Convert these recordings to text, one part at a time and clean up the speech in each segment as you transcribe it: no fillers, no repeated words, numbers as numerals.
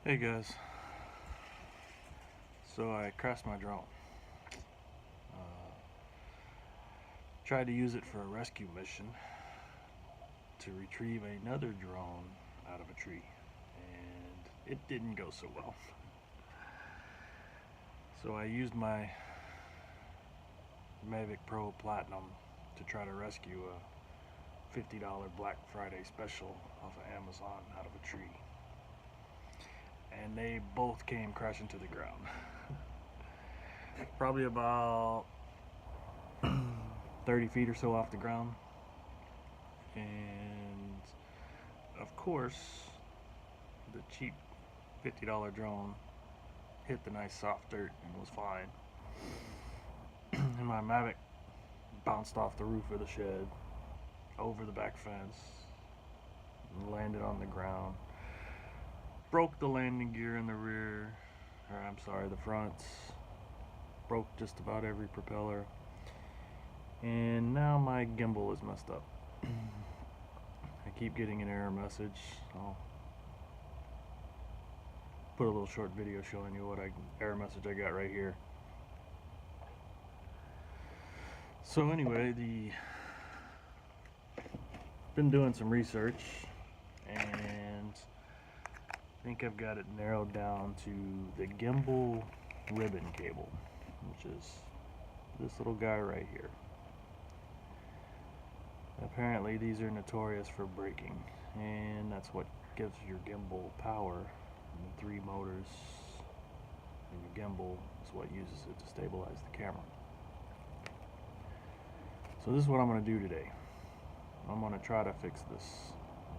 Hey guys, so I crashed my drone. Tried to use it for a rescue mission to retrieve another drone out of a tree, and it didn't go so well. So I used my MAVIC Pro Platinum to try to rescue a $50 Black Friday special off of Amazon out of a tree. And they both came crashing to the ground. Probably about 30 feet or so off the ground. And of course, the cheap $50 drone hit the nice soft dirt and was fine. And my MAVIC bounced off the roof of the shed, over the back fence, and landed on the ground. Broke the landing gear in the rear, or I'm sorry, the fronts. Broke just about every propeller. And now my gimbal is messed up. I keep getting an error message. I'll put a little short video showing you what error message I got right here. So anyway, been doing some research, and I think I've got it narrowed down to the gimbal ribbon cable, which is this little guy right here. Apparently these are notorious for breaking, and that's what gives your gimbal power. And the 3 motors in your gimbal is what uses it to stabilize the camera. So this is what I'm going to do today. I'm going to try to fix this.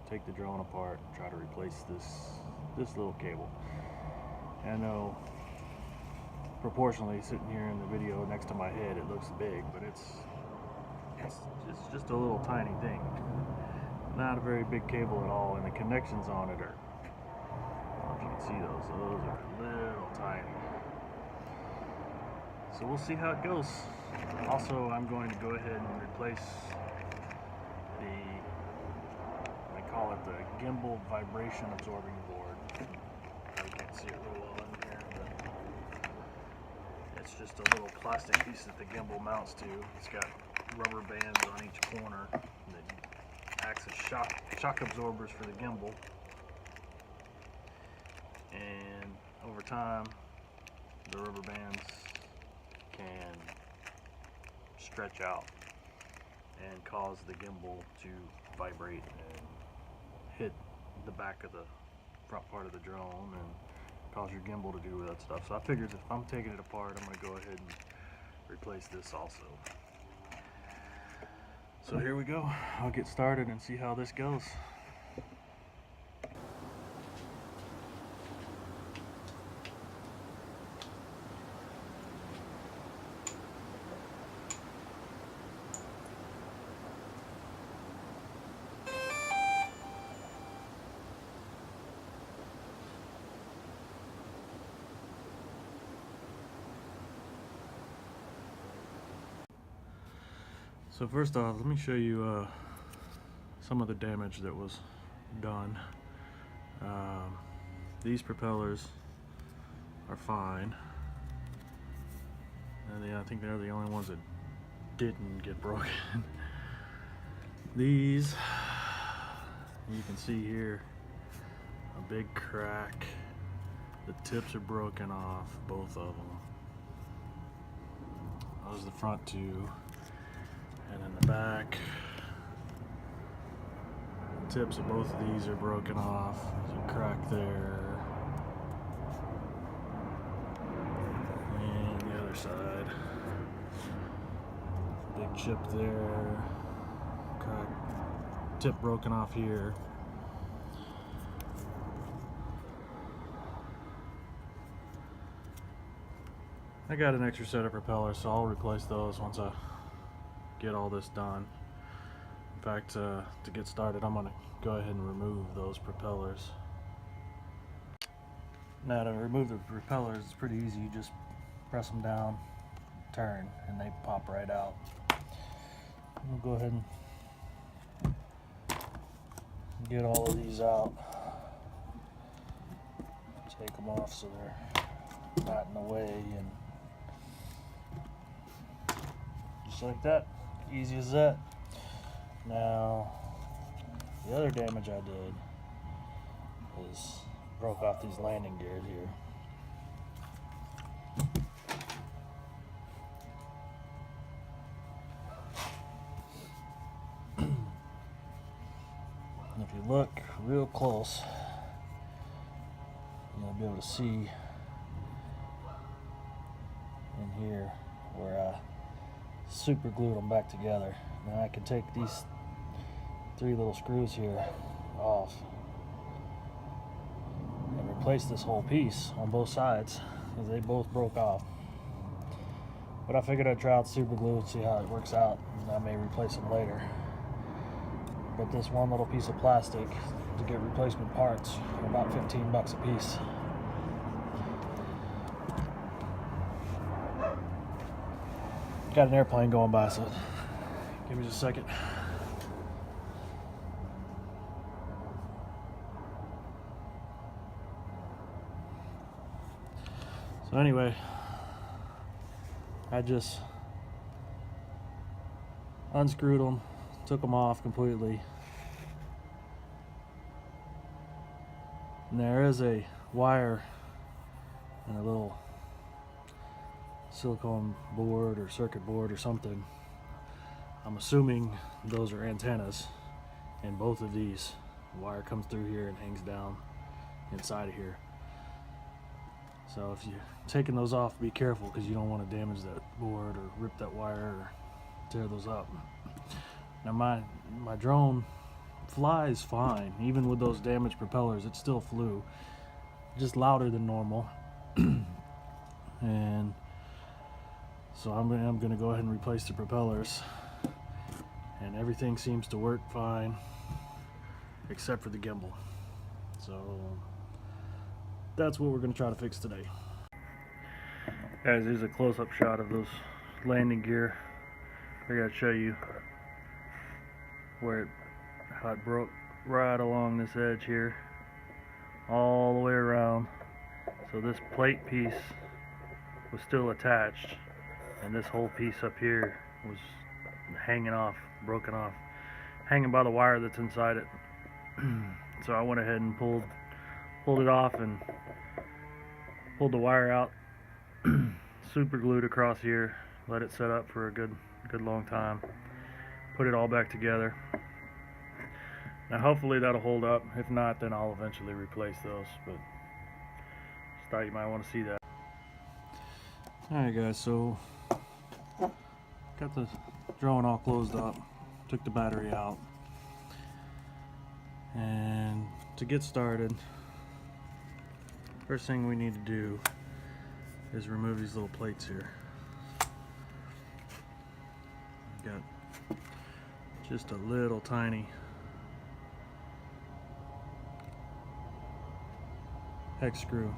Take the drone apart and try to replace this little cable. And I know proportionally, sitting here in the video next to my head, it looks big, but it's just a little tiny thing. Not a very big cable at all, and the connections on it are, I don't know if you can see those are little tiny. So we'll see how it goes. Also, I'm going to go ahead and replace I call it the gimbal vibration absorbing board. You can't see it real well in here, but it's just a little plastic piece that the gimbal mounts to. It's got rubber bands on each corner that acts as shock absorbers for the gimbal. And over time, the rubber bands can stretch out and cause the gimbal to vibrate and hit the back of the front part of the drone and cause your gimbal to do that stuff. So I figured if I'm taking it apart, I'm going to go ahead and replace this also. So here we go. I'll get started and see how this goes. So first off, let me show you some of the damage that was done. These propellers are fine, and I think they're the only ones that didn't get broken. These, you can see here, a big crack. The tips are broken off, both of them. Those are the front 2. And in the back, the tips of both of these are broken off. There's a crack there. And the other side, big chip there. Crack, tip broken off here. I got an extra set of propellers, so I'll replace those once I get all this done. In fact, to get started, I'm going to go ahead and remove those propellers. Now, to remove the propellers, it's pretty easy. You just press them down, turn, and they pop right out. We'll go ahead and get all of these out. take them off so they're not in the way, and just like that, easy as that. Now the other damage I did is broke off these landing gears here. And if you look real close, you'll be able to see in here where I super glued them back together. Now I can take these 3 little screws here off and replace this whole piece on both sides because they both broke off. But I figured I'd try out super glue and see how it works out, and I may replace them later. But this one little piece of plastic to get replacement parts are about 15 bucks a piece. Got an airplane going by, so give me just a second. So anyway, I just unscrewed them, took them off completely. And there is a wire and a little silicone board or circuit board or something. I'm assuming those are antennas in both of these. The wire comes through here and hangs down inside of here. So if you're taking those off, be careful because you don't want to damage that board or rip that wire or tear those up. Now my drone flies fine. Even with those damaged propellers, it still flew. Just louder than normal. And so I'm going to go ahead and replace the propellers. And everything seems to work fine except for the gimbal. So that's what we're going to try to fix today. Guys, here's a close-up shot of those landing gear. I got to show you how it broke right along this edge here, all the way around. So this plate piece was still attached, and this whole piece up here was hanging off, broken off, hanging by the wire that's inside it. So I went ahead and pulled it off and pulled the wire out, super glued across here, let it set up for a good long time, put it all back together. Now hopefully that'll hold up. If not, then I'll eventually replace those, but just thought you might want to see that. Alright guys, so got the drone all closed up, took the battery out, and to get started, first thing we need to do is remove these little plates here. Got just a little tiny hex screw.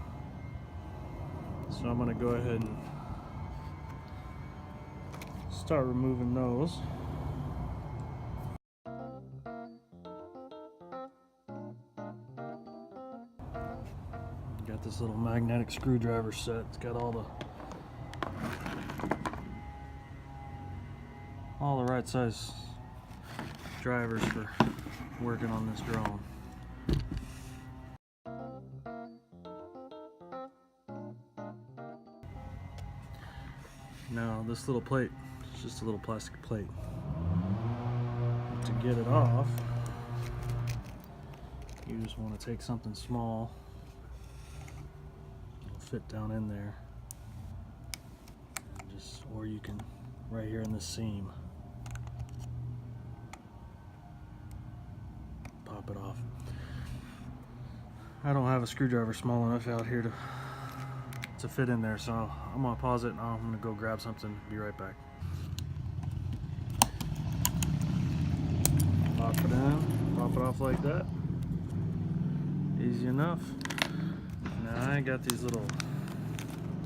So I'm going to go ahead and start removing those. Got this little magnetic screwdriver set. It's got all the right size drivers for working on this drone. Now this little plate, it's just a little plastic plate. To get it off, you just want to take something small. It'll fit down in there. And or you can, right here in this seam, pop it off. I don't have a screwdriver small enough out here to fit in there, so I'm gonna pause it and I'm gonna go grab something. Be right back. Pop it in, pop it off like that. Easy enough. Now I got these little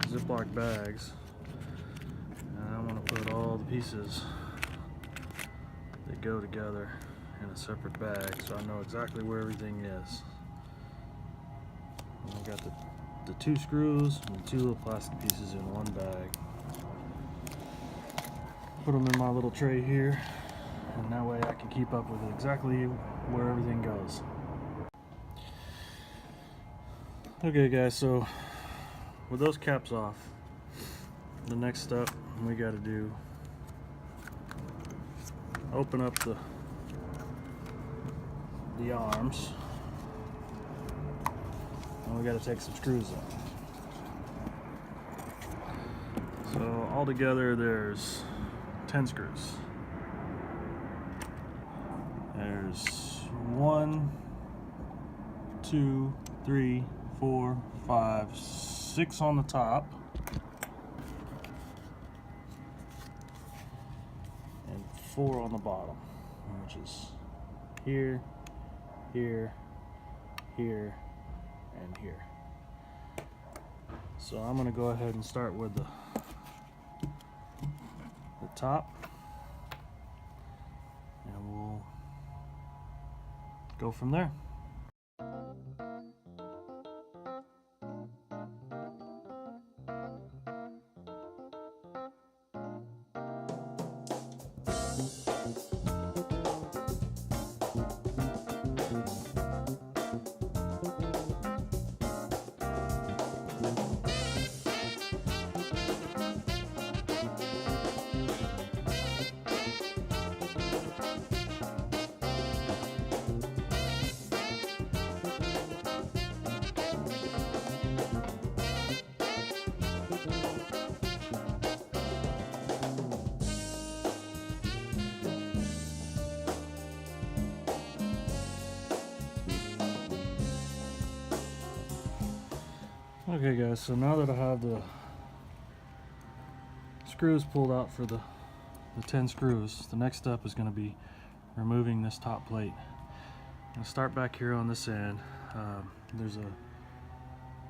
Ziploc bags, and I'm gonna put all the pieces that go together in a separate bag, so I know exactly where everything is. And I got the the 2 screws and the 2 little plastic pieces in one bag. Put them in my little tray here, and that way I can keep up with exactly where everything goes. Okay guys, so with those caps off, the next step we got to do, open up the arms, and we got to take some screws out. So altogether there's 10 screws. There's 1, 2, 3, 4, 5, 6 on the top, and 4 on the bottom, which is here, here, here, and here. So I'm going to go ahead and start with the top, and we'll go from there. Okay guys, so now that I have the screws pulled out for the 10 screws, the next step is going to be removing this top plate. I'm going to start back here on this end. There's a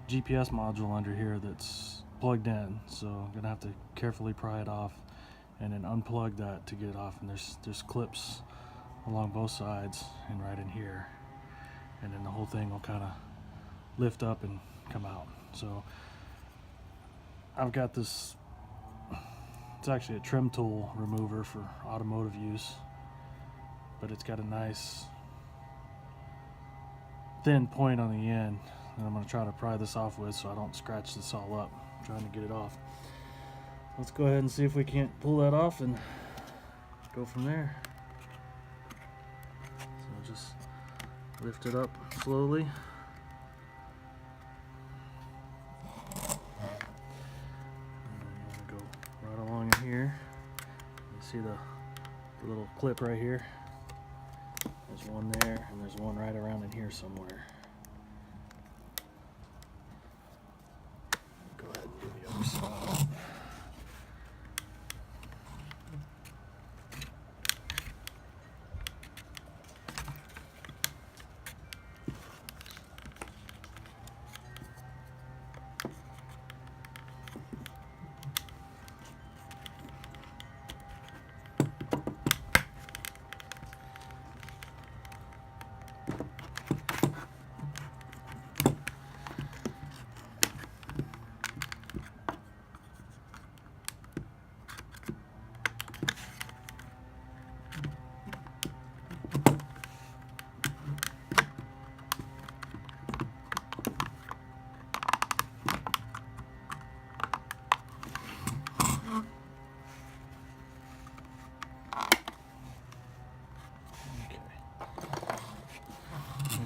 GPS module under here that's plugged in, so I'm going to have to carefully pry it off and then unplug that to get it off. And there's clips along both sides and right in here, and then the whole thing will kind of lift up and come out. So I've got this, it's actually a trim tool remover for automotive use, but it's got a nice thin point on the end that I'm going to try to pry this off with so I don't scratch this all up trying to get it off. Let's go ahead and see if we can't pull that off and go from there. So just lift it up slowly. Here, you see the little clip right here. There's one there, and there's one right around in here somewhere. Go ahead and do the other side.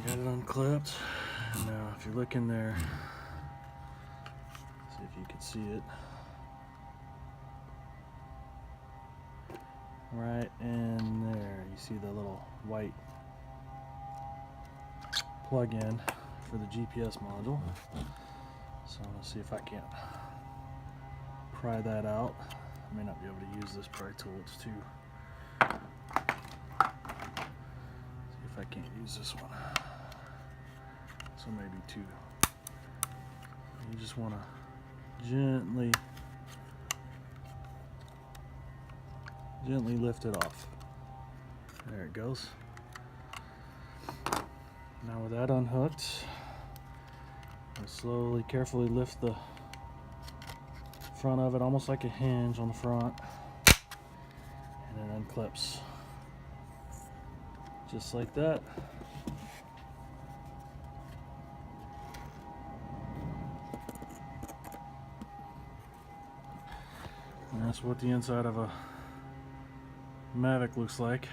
Got it unclipped. Now if you look in there, see if you can see it. Right in there, you see the little white plug-in for the GPS module. So let's see if I can't pry that out. I may not be able to use this pry tool, it's too. See if I can't use this one. So maybe 2. You just want to gently lift it off. There it goes. Now with that unhooked, Slowly, carefully lift the front of it, almost like a hinge on the front, and it unclips. Just like that. And that's what the inside of a MAVIC looks like.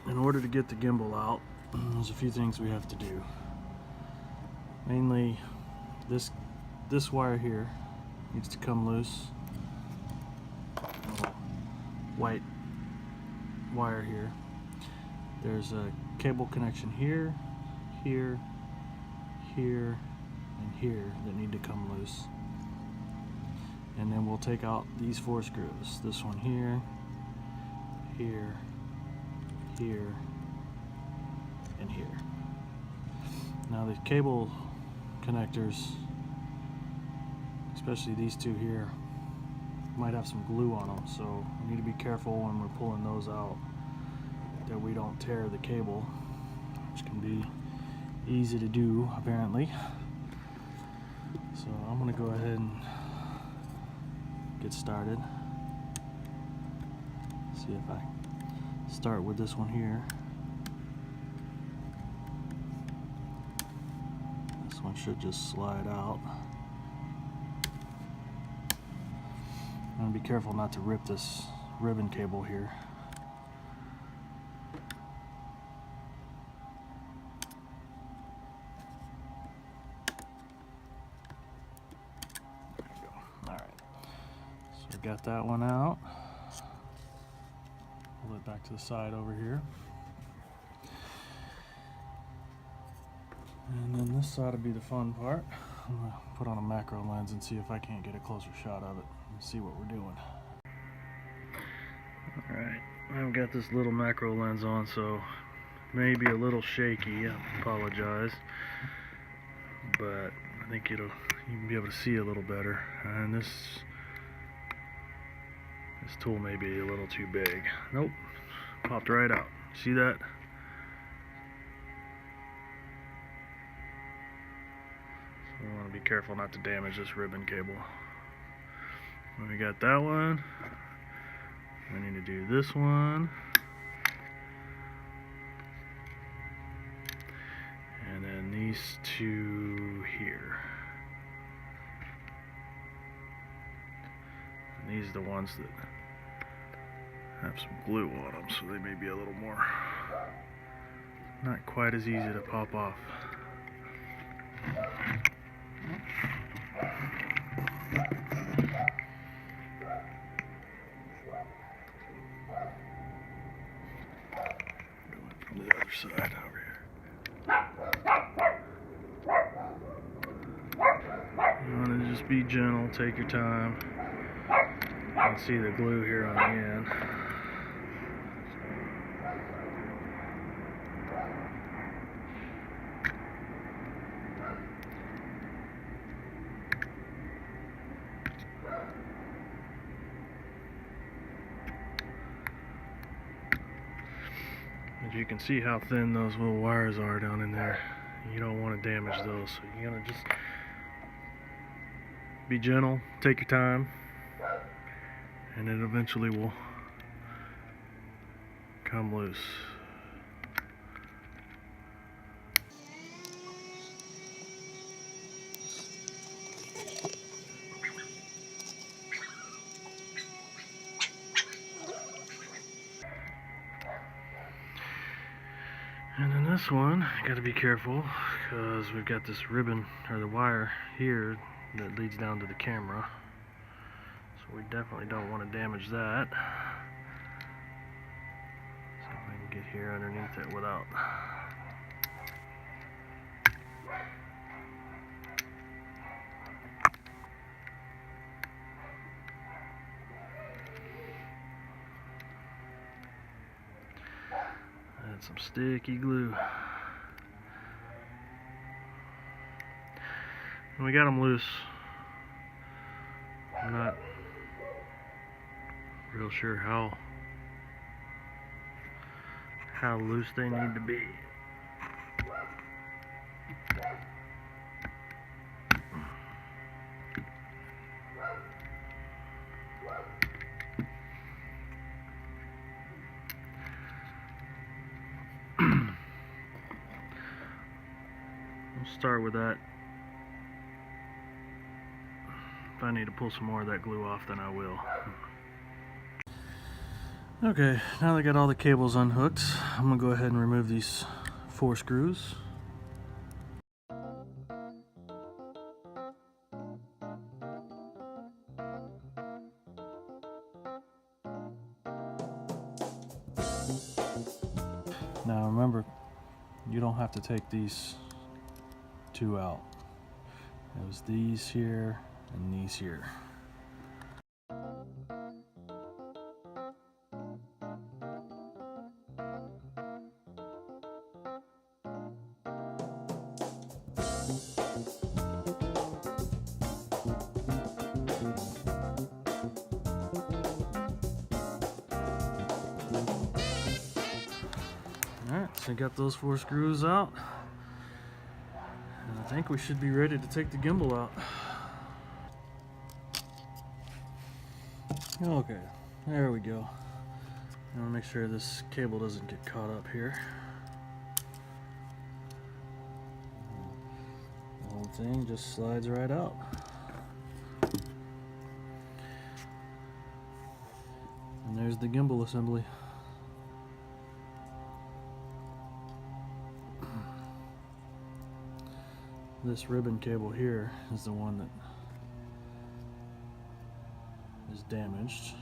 In order to get the gimbal out, there's a few things we have to do. Mainly, this wire here needs to come loose. White wire here. There's a cable connection here, here, here, and here that need to come loose. And then we'll take out these 4 screws. This one here, here, here, and here. Now the cable connectors, especially these 2 here, might have some glue on them, so we need to be careful when we're pulling those out that we don't tear the cable, which can be easy to do apparently. So I'm going to go ahead and get started. See if I start with this one here. This one should just slide out. I'm going to be careful not to rip this ribbon cable here. There you go. Alright. So I got that one out. Pull it back to the side over here. And then this ought to be the fun part. I'm going to put on a macro lens and see if I can't get a closer shot of it and see what we're doing. Alright, I've got this little macro lens on, so maybe a little shaky. I apologize. But I think you can be able to see a little better. And this tool may be a little too big. Nope, popped right out. See that? So I want to be careful not to damage this ribbon cable. When we got that one, we need to do this one. And then these 2 here. And these are the ones that have some glue on them, so they may be a little more, not quite as easy to pop off. From the other side over here. You want to just be gentle, take your time. You can see the glue here on the end. As you can see how thin those little wires are down in there. You don't want to damage those, so you're going to just be gentle, take your time, and it eventually will come loose. And then this one, got to be careful because we've got this ribbon or the wire here that leads down to the camera. So we definitely don't want to damage that. See if I can get here underneath it without. And some sticky glue. And we got them loose. We're not real sure how loose they need to be. We'll start with that. If I need to pull some more of that glue off, then I will. Okay, now that I got all the cables unhooked, I'm gonna go ahead and remove these 4 screws. Now remember, you don't have to take these 2 out. It was these here and these here. Alright, so I got those 4 screws out. And I think we should be ready to take the gimbal out. Okay, there we go. I want to make sure this cable doesn't get caught up here. The whole thing just slides right out. And there's the gimbal assembly. This ribbon cable here is the one that is damaged,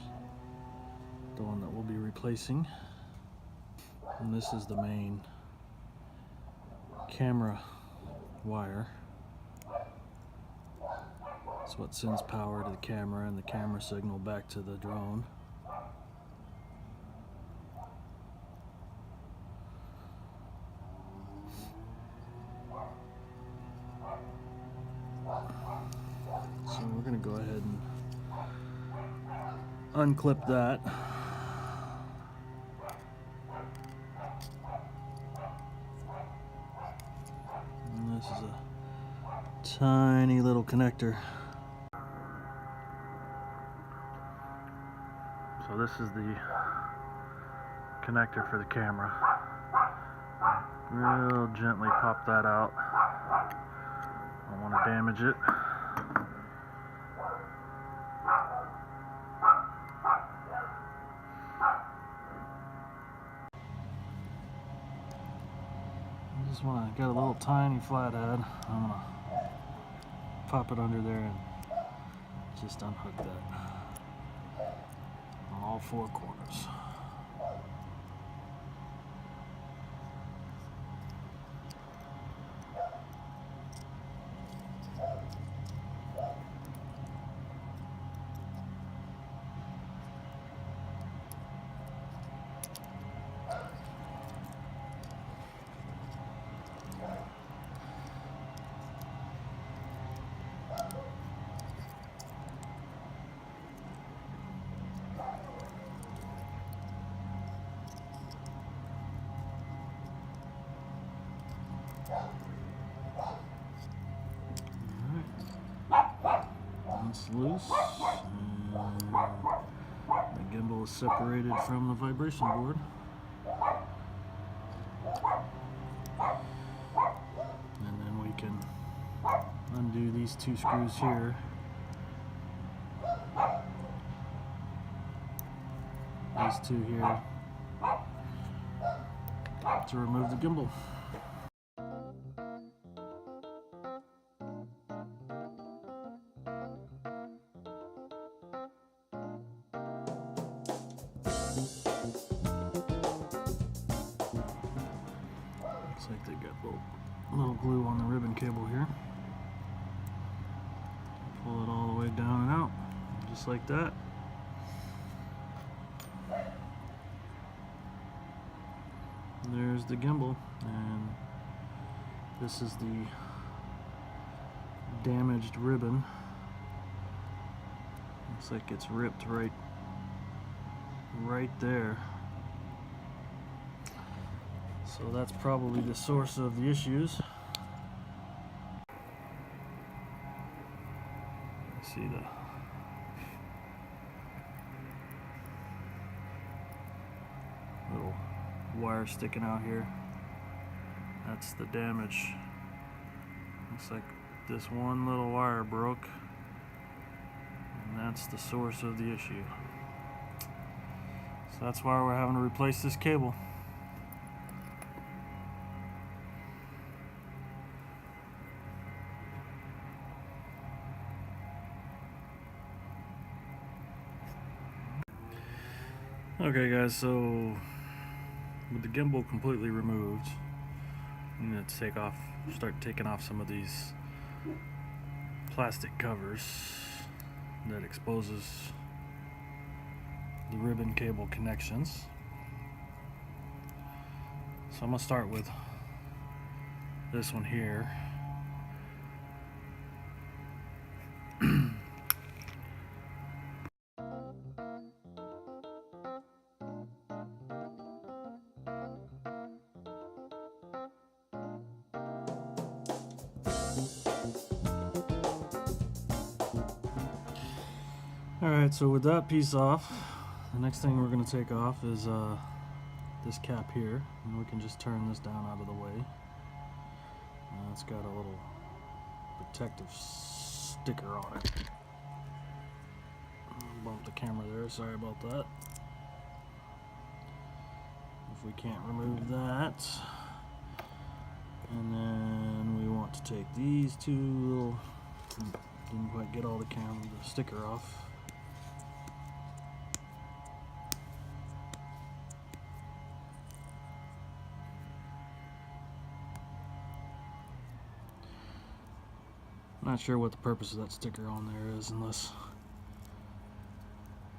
the one that we'll be replacing. And this is the main camera wire. It's what sends power to the camera and the camera signal back to the drone. So we're going to go ahead and unclip that. And this is a tiny little connector. So this is the connector for the camera. Real gently pop that out. Don't want to damage it. Just want to get a little tiny flathead. I'm gonna pop it under there and just unhook that on all 4 corners. It's loose, and the gimbal is separated from the vibration board. And then we can undo these 2 screws here. These 2 here to remove the gimbal. Looks like they got little glue on the ribbon cable here. Pull it all the way down and out, just like that. And there's the gimbal, and this is the damaged ribbon. Looks like it's ripped right right there. So that's probably the source of the issues. See the little wire sticking out here. That's the damage. Looks like this one little wire broke, and that's the source of the issue. So that's why we're having to replace this cable. Okay guys, so with the gimbal completely removed, I'm going to start taking off some of these plastic covers that exposes the ribbon cable connections. So I'm going to start with this one here. Alright, so with that piece off, the next thing we're going to take off is this cap here, and we can just turn this down out of the way. It's got a little protective sticker on it. Bumped the camera there, sorry about that. If we can't remove that, and then we want to take these two little, didn't quite get all the sticker off. Not sure what the purpose of that sticker on there is, unless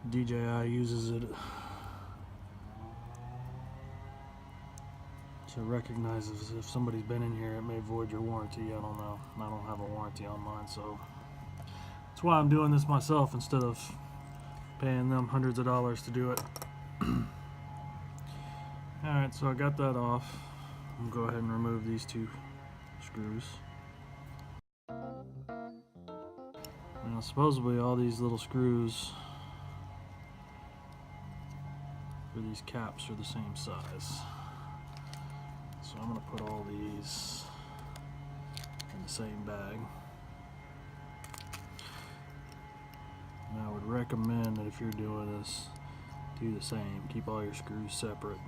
DJI uses it to recognize if somebody's been in here. It may void your warranty. I don't know. I don't have a warranty on mine, so that's why I'm doing this myself instead of paying them hundreds of dollars to do it. Alright, so I got that off. I'm gonna go ahead and remove these two screws. Now, supposedly all these little screws for these caps are the same size. So I'm going to put all these in the same bag. And I would recommend that if you're doing this, do the same. Keep all your screws separate.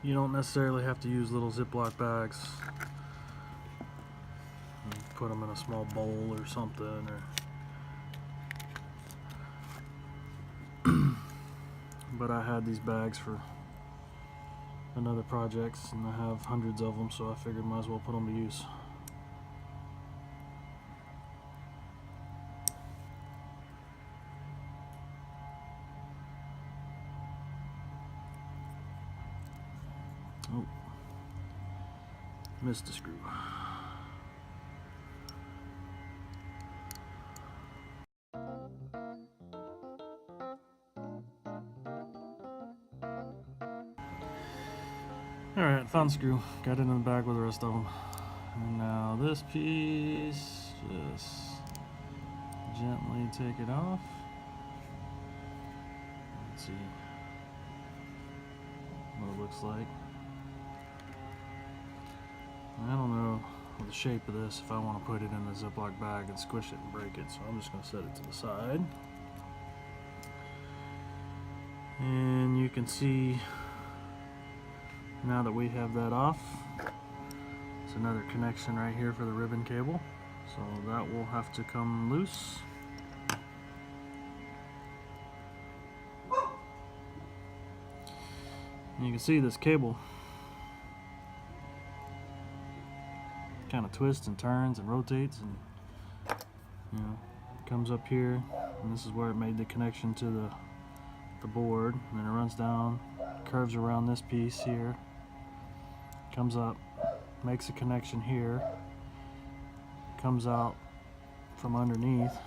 You don't necessarily have to use little Ziploc bags. Put them in a small bowl or something, but I had these bags for another project, and I have hundreds of them, so I figured might as well put them to use. Oh, missed a screw. Alright, found the screw. Got it in the bag with the rest of them. And now this piece, just gently take it off. Let's see what it looks like. I don't know the shape of this, if I want to put it in a Ziploc bag and squish it and break it, so I'm just going to set it to the side. And you can see now that we have that off, it's another connection right here for the ribbon cable, so that will have to come loose. And you can see this cable kind of twists and turns and rotates, and comes up here, and this is where it made the connection to the board, and then it runs down, curves around this piece here, comes up, makes a connection here, comes out from underneath,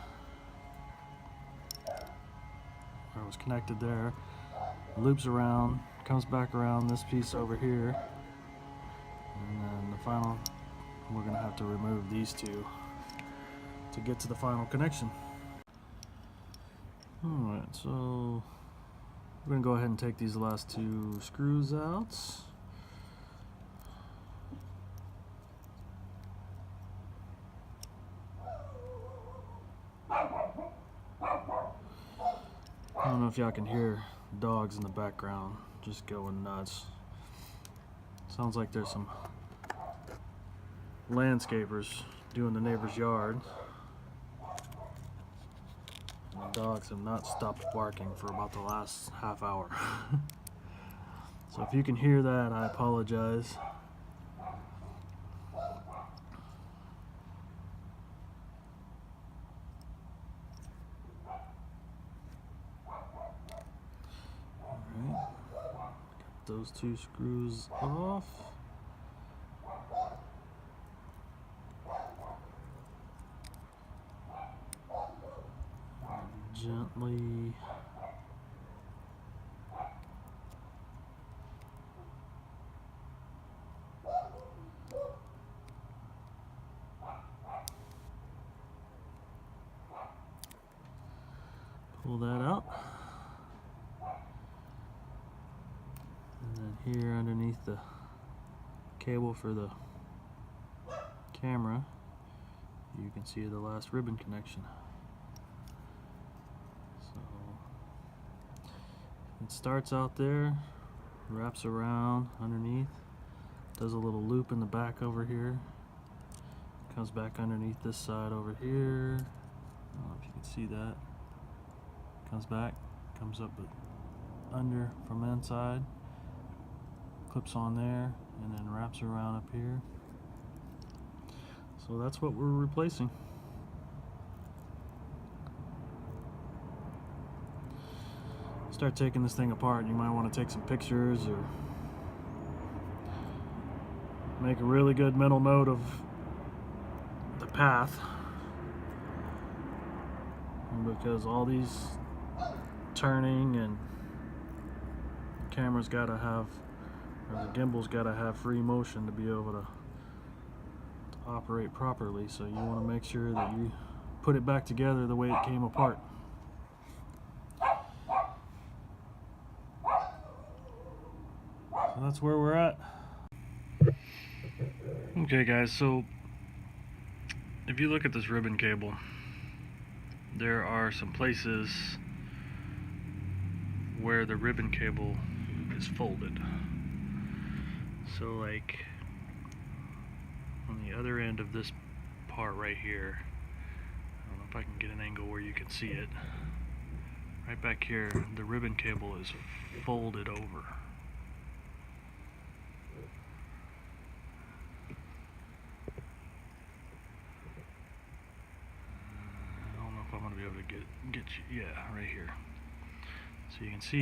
was connected there, loops around, comes back around this piece over here, and then the final, we're going to have to remove these two to get to the final connection. Alright, so we're going to go ahead and take these last two screws out. I don't know if y'all can hear dogs in the background just going nuts. Sounds like there's some landscapers doing the neighbor's yard. And the dogs have not stopped barking for about the last half hour. So if you can hear that, I apologize. Alright, got those two screws off. Gently pull that out, and then here underneath the cable for the camera you can see the last ribbon connection. It starts out there, wraps around underneath, does a little loop in the back over here, comes back underneath this side over here. I don't know if you can see that. Comes back, comes up under from inside, clips on there, and then wraps around up here. So that's what we're replacing. Start taking this thing apart, you might want to take some pictures or make a really good mental note of the path, because all these turning and the camera's got to have, or the gimbal's got to have free motion to be able to operate properly. So you want to make sure that you put it back together the way it came apart. So that's where we're at. Okay guys, so if you look at this ribbon cable, there are some places where the ribbon cable is folded. So like on the other end of this part right here, I don't know if I can get an angle where you can see it. Right back here, the ribbon cable is folded over. I don't know if I'm going to be able to get you, yeah, right here. So you can see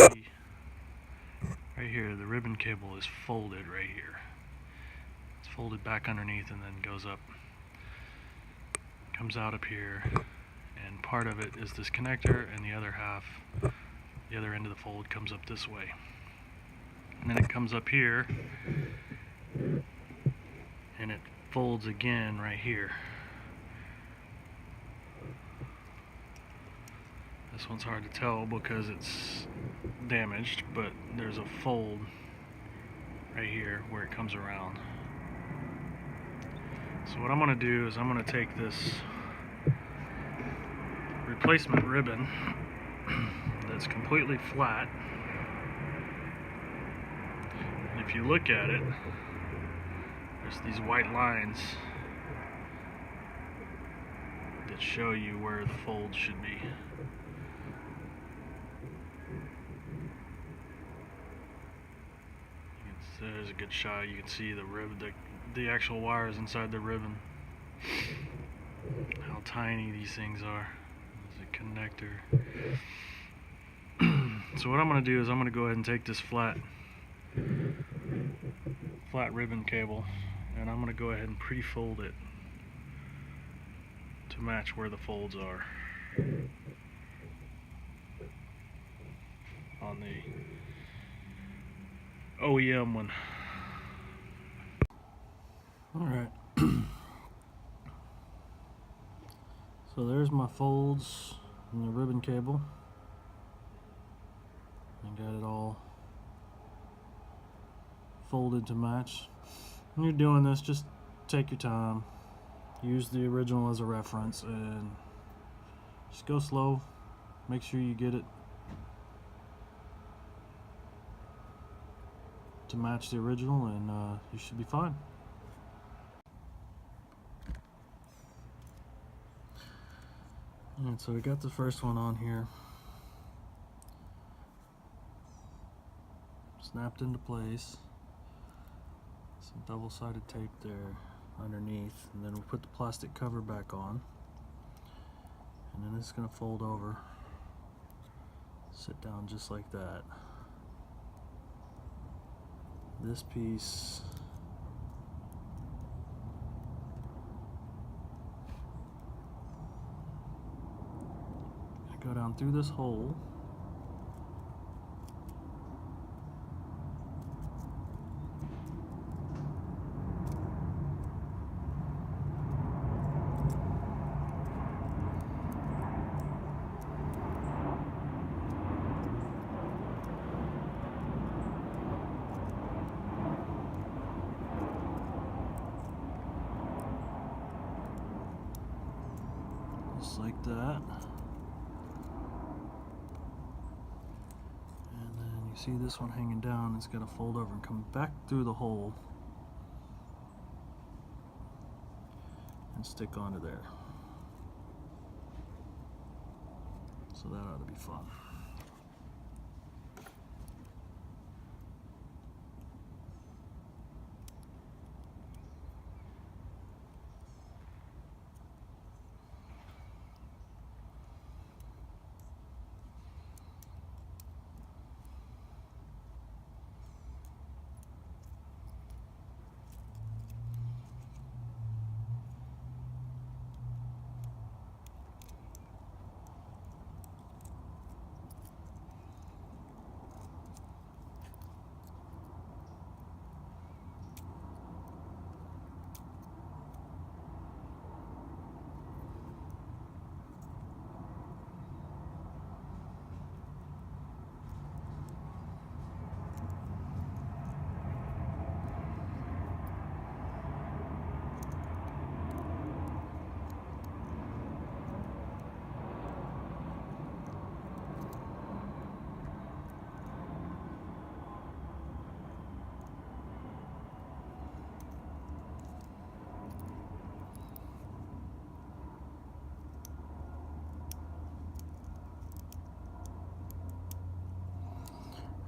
right here, the ribbon cable is folded right here. It's folded back underneath and then goes up, comes out up here, and part of it is this connector, and the other half, the other end of the fold, comes up this way. And then it comes up here, and it folds again right here. This one's hard to tell because it's damaged, but there's a fold right here where it comes around. So what I'm going to do is I'm going to take this replacement ribbon that's completely flat, and if you look at it, there's these white lines that show you where the fold should be. There's a good shot. You can see the the actual wires inside the ribbon. How tiny these things are. There's a connector. So what I'm going to do is I'm going to go ahead and take this flat ribbon cable, and I'm going to go ahead and pre-fold it to match where the folds are. a OEM one. Alright. So there's my folds and the ribbon cable. I got it all folded to match. When you're doing this, just take your time. Use the original as a reference and just go slow. Make sure you get it to match the original, and you should be fine. And so we got the first one on here, snapped into place. Some double-sided tape there underneath, and then we put the plastic cover back on, and then it's going to fold over, sit down just like that. This piece go down through this hole, just like that. See this one hanging down, it's got to fold over and come back through the hole and stick onto there. So that ought to be fun.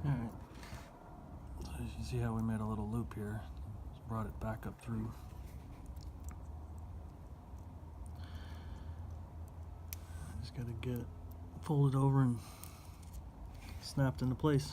Alright, so as you see how we made a little loop here, just brought it back up through. Just got to get it folded over and snapped into place.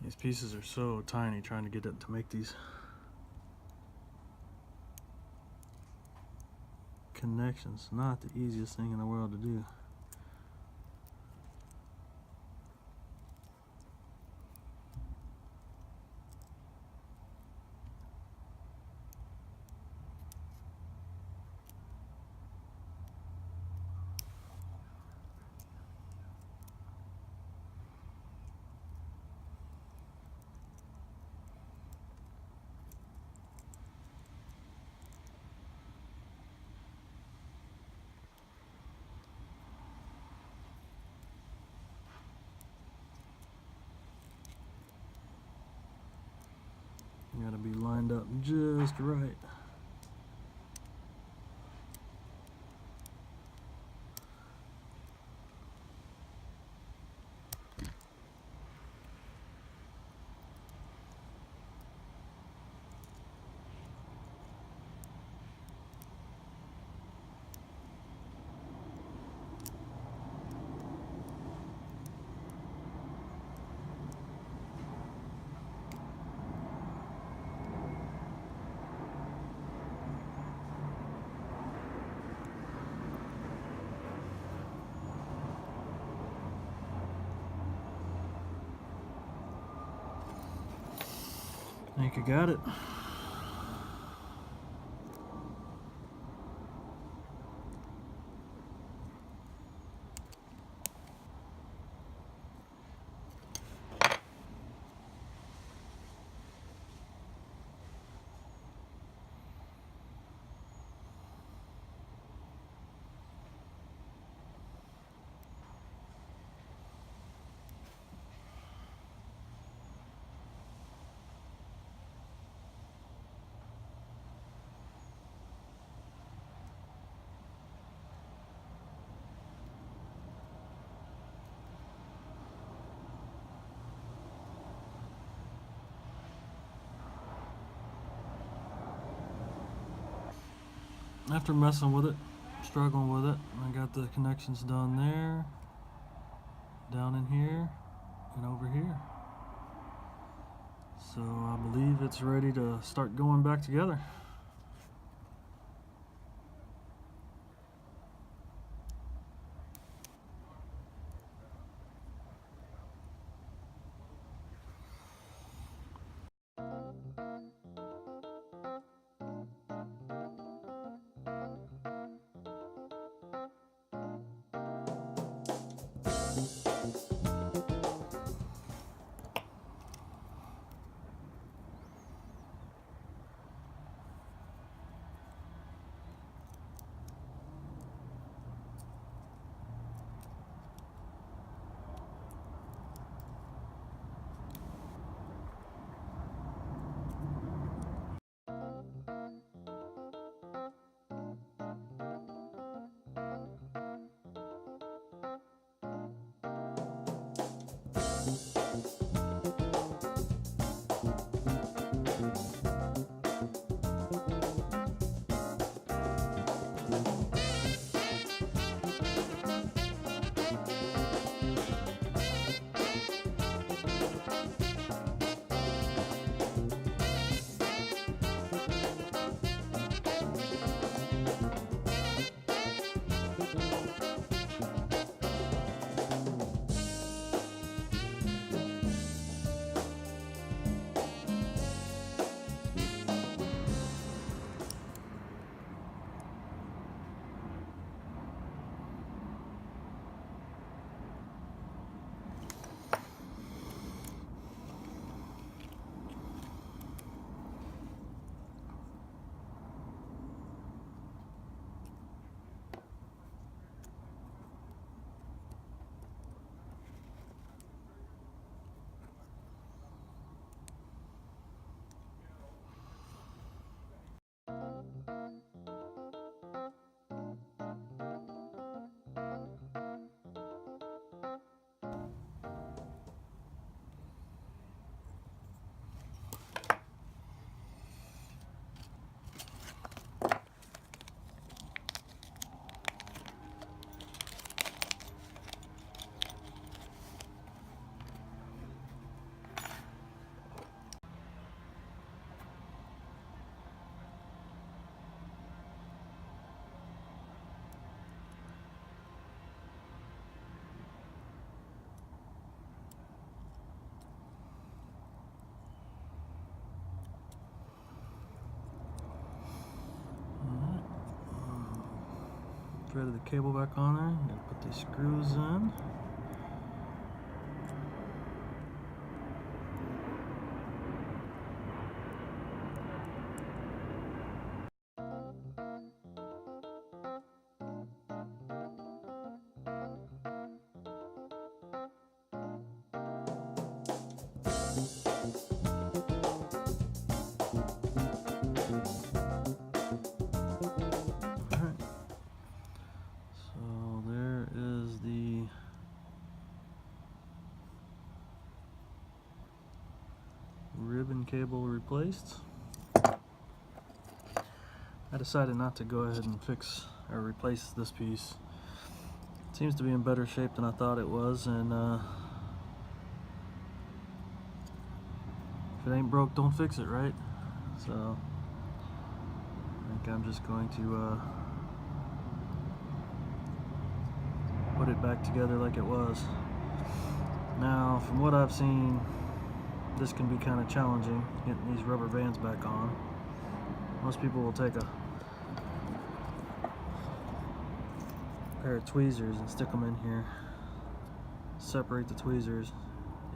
These pieces are so tiny, trying to get it to make these connections. Not the easiest thing in the world to do. Gotta be lined up just right. I think I got it. After messing with it, struggling with it, I got the connections done there, down in here, and over here. So I believe it's ready to start going back together. Threaded the cable back on there. I'm gonna put these screws in. cable replaced. I decided not to go ahead and fix or replace this piece. It seems to be in better shape than I thought it was, and if it ain't broke, don't fix it, right? So I think I'm just going to put it back together like it was. Now, from what I've seen, this can be kind of challenging, getting these rubber bands back on. Most people will take a pair of tweezers and stick them in here, separate the tweezers,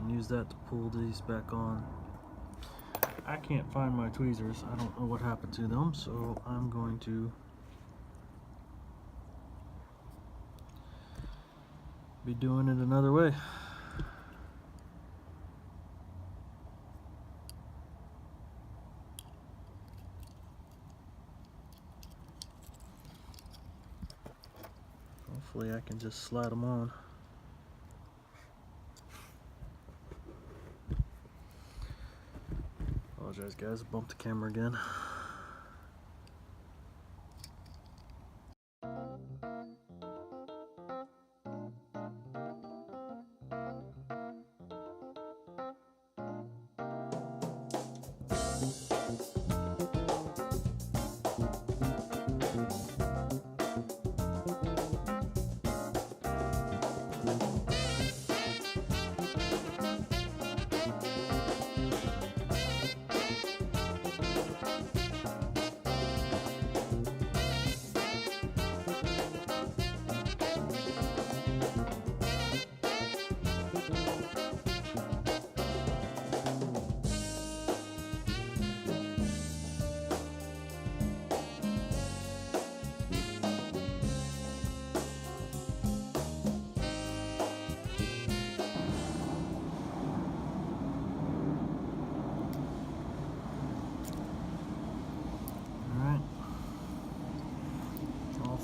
and use that to pull these back on. I can't find my tweezers. I don't know what happened to them, so I'm going to be doing it another way. Hopefully I can just slide them on. Apologize guys, bumped the camera again.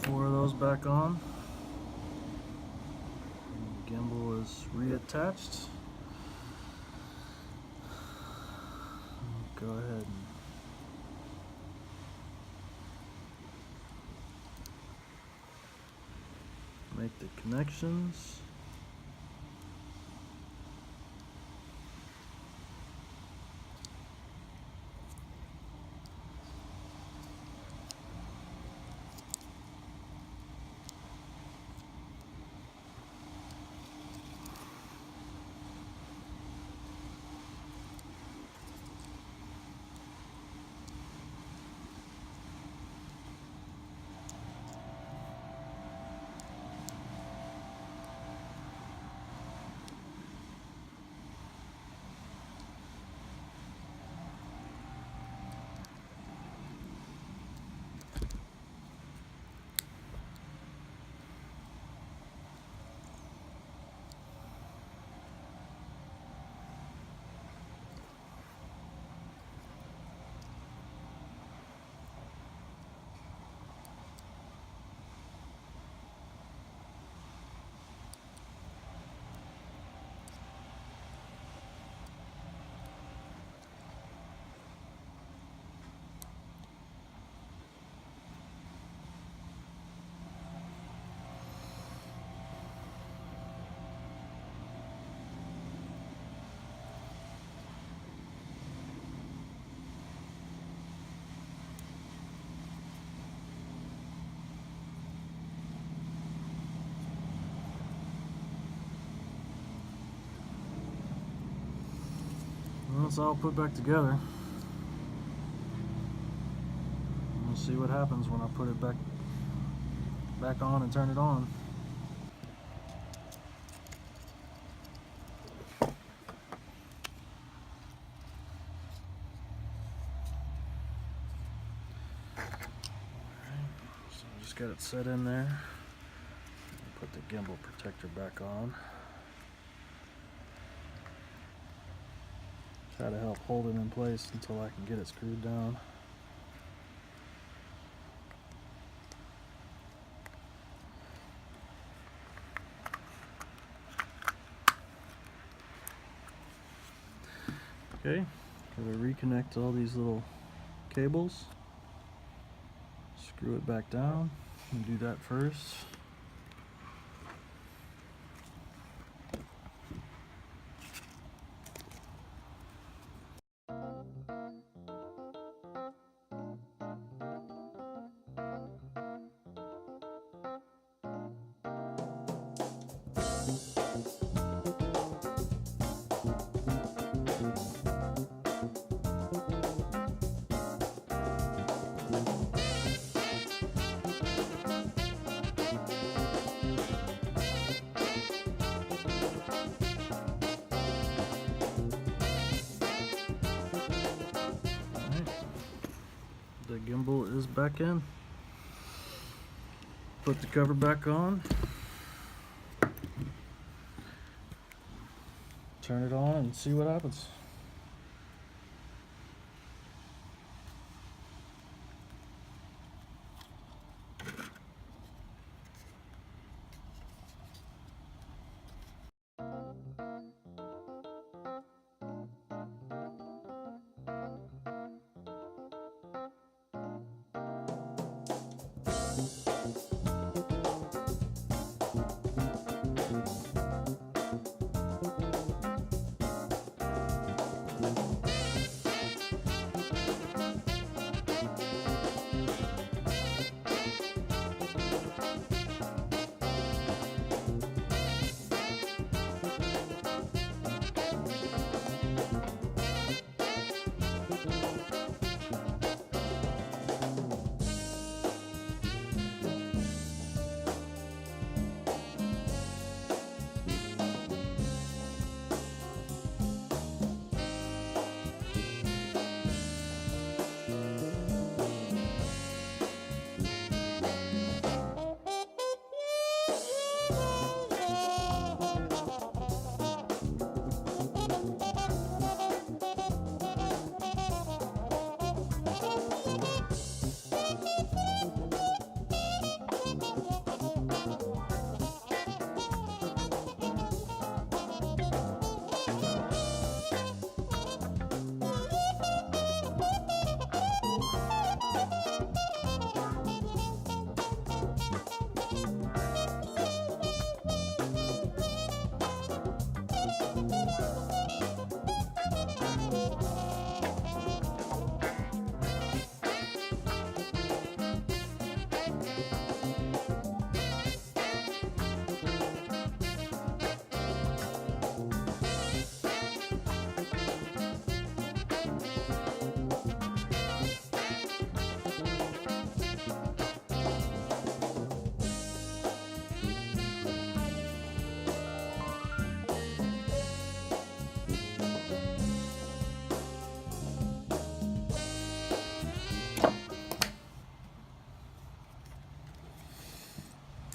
Four of those back on. The gimbal is reattached. Go ahead and make the connections. Well, it's all put back together. We'll see what happens when I put it back on and turn it on. So I just got it set in there. Put the gimbal protector back on. Try to help hold it in place until I can get it screwed down. Okay, Gotta reconnect all these little cables, screw it back down, and do that first. The gimbal is back in. Put the cover back on. Turn it on and see what happens.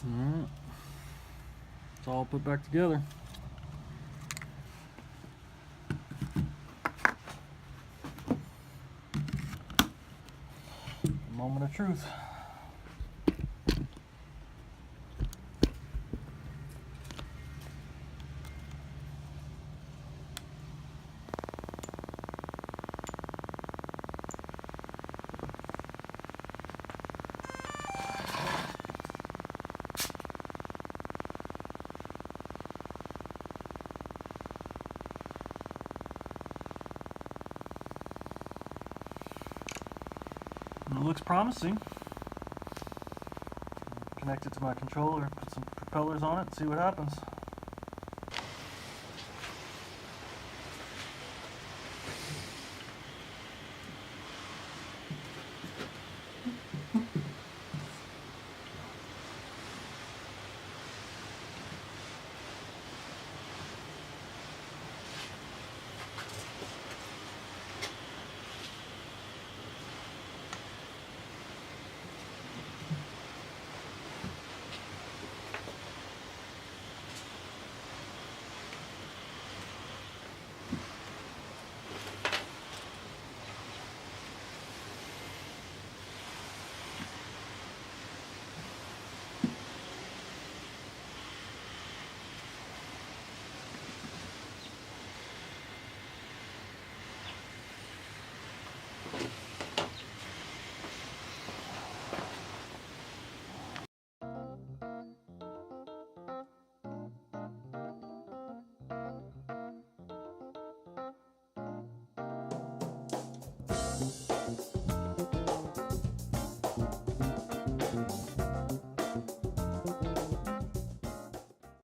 Alright, it's all put back together. A moment of truth. It looks promising. Connect it to my controller, put some propellers on it, and see what happens.